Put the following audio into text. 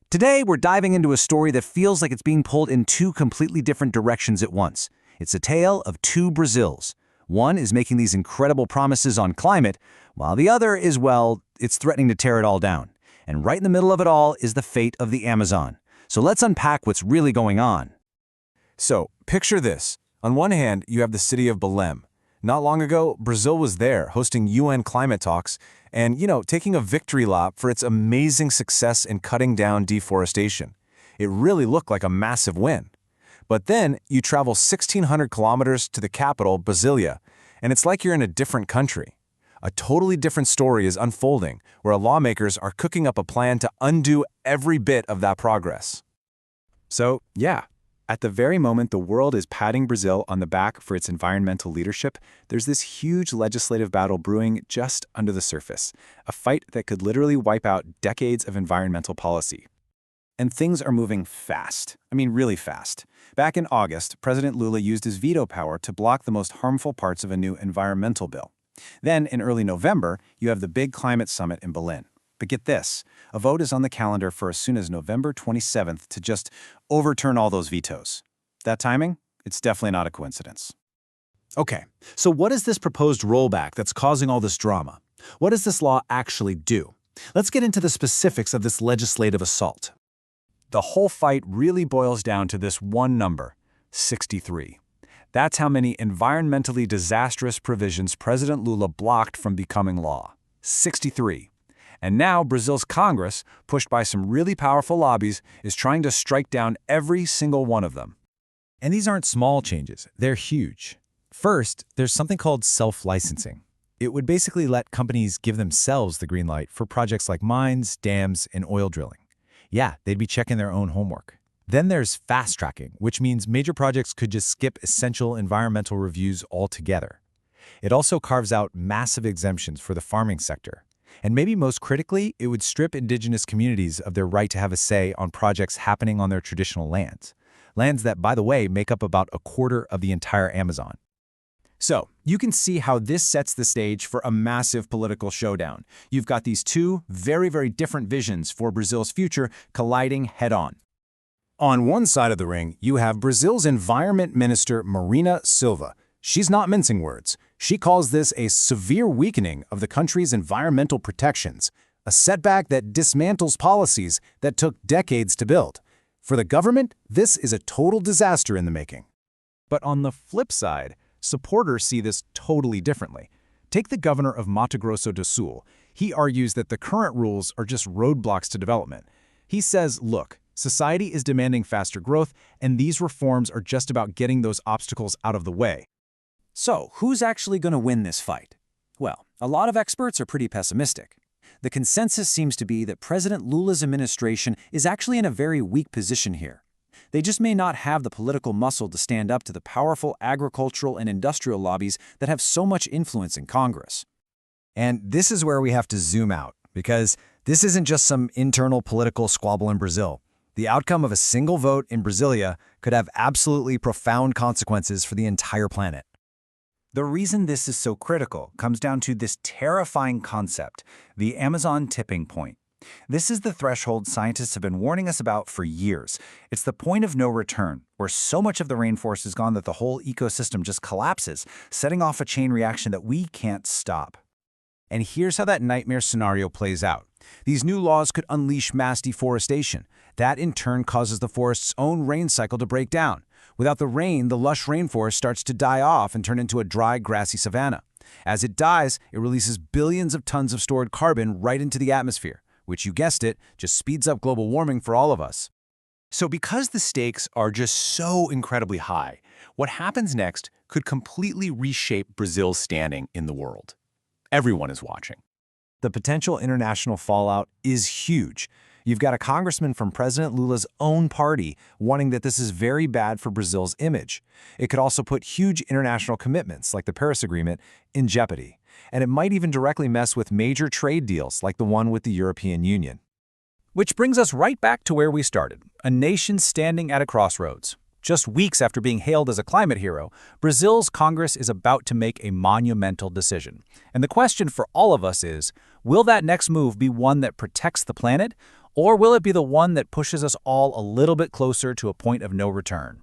Today, we're diving into a story that feels like it's being pulled in two completely different directions at once. It's a tale of two Brazils. One is making these incredible promises on climate, while the other is, well, it's threatening to tear it all down. And right in the middle of it all is the fate of the Amazon. So let's unpack what's really going on. So, picture this. On one hand, you have the city of Belém. Not long ago, Brazil was there, hosting UN climate talks and, taking a victory lap for its amazing success in cutting down deforestation. It really looked like a massive win. But then, you travel 1,600 kilometers to the capital, Brasilia, and it's like you're in a different country. A totally different story is unfolding, where lawmakers are cooking up a plan to undo every bit of that progress. So, yeah. At the very moment the world is patting Brazil on the back for its environmental leadership, there's this huge legislative battle brewing just under the surface, a fight that could literally wipe out decades of environmental policy. And things are moving fast. I mean, really fast. Back in August, President Lula used his veto power to block the most harmful parts of a new environmental bill. Then, in early November, you have the big climate summit in Berlin. But get this, a vote is on the calendar for as soon as November 27th to just overturn all those vetoes. That timing? It's definitely not a coincidence. Okay, so what is this proposed rollback that's causing all this drama? What does this law actually do? Let's get into the specifics of this legislative assault. The whole fight really boils down to this one number, 63. That's how many environmentally disastrous provisions President Lula blocked from becoming law. 63. And now Brazil's Congress, pushed by some really powerful lobbies, is trying to strike down every single one of them. And these aren't small changes, they're huge. First, there's something called self-licensing. It would basically let companies give themselves the green light for projects like mines, dams, and oil drilling. Yeah, they'd be checking their own homework. Then there's fast tracking, which means major projects could just skip essential environmental reviews altogether. It also carves out massive exemptions for the farming sector. And maybe most critically, it would strip indigenous communities of their right to have a say on projects happening on their traditional lands. Lands that, by the way, make up about a quarter of the entire Amazon. So, you can see how this sets the stage for a massive political showdown. You've got these two very, very different visions for Brazil's future colliding head-on. On one side of the ring, you have Brazil's Environment Minister Marina Silva. She's not mincing words. She calls this a severe weakening of the country's environmental protections, a setback that dismantles policies that took decades to build. For the government, this is a total disaster in the making. But on the flip side, supporters see this totally differently. Take the governor of Mato Grosso do Sul. He argues that the current rules are just roadblocks to development. He says, look, society is demanding faster growth, and these reforms are just about getting those obstacles out of the way. So, who's actually going to win this fight? Well, a lot of experts are pretty pessimistic. The consensus seems to be that President Lula's administration is actually in a very weak position here. They just may not have the political muscle to stand up to the powerful agricultural and industrial lobbies that have so much influence in Congress. And this is where we have to zoom out, because this isn't just some internal political squabble in Brazil. The outcome of a single vote in Brasilia could have absolutely profound consequences for the entire planet. The reason this is so critical comes down to this terrifying concept, the Amazon tipping point. This is the threshold scientists have been warning us about for years. It's the point of no return, where so much of the rainforest is gone that the whole ecosystem just collapses, setting off a chain reaction that we can't stop. And here's how that nightmare scenario plays out. These new laws could unleash mass deforestation. That in turn causes the forest's own rain cycle to break down. Without the rain, the lush rainforest starts to die off and turn into a dry, grassy savanna. As it dies, it releases billions of tons of stored carbon right into the atmosphere, which, you guessed it, just speeds up global warming for all of us. So because the stakes are just so incredibly high, what happens next could completely reshape Brazil's standing in the world. Everyone is watching. The potential international fallout is huge. You've got a congressman from President Lula's own party warning that this is very bad for Brazil's image. It could also put huge international commitments, like the Paris Agreement, in jeopardy. And it might even directly mess with major trade deals like the one with the European Union. Which brings us right back to where we started, a nation standing at a crossroads. Just weeks after being hailed as a climate hero, Brazil's Congress is about to make a monumental decision. And the question for all of us is, will that next move be one that protects the planet, Or will it be the one that pushes us all a little bit closer to a point of no return?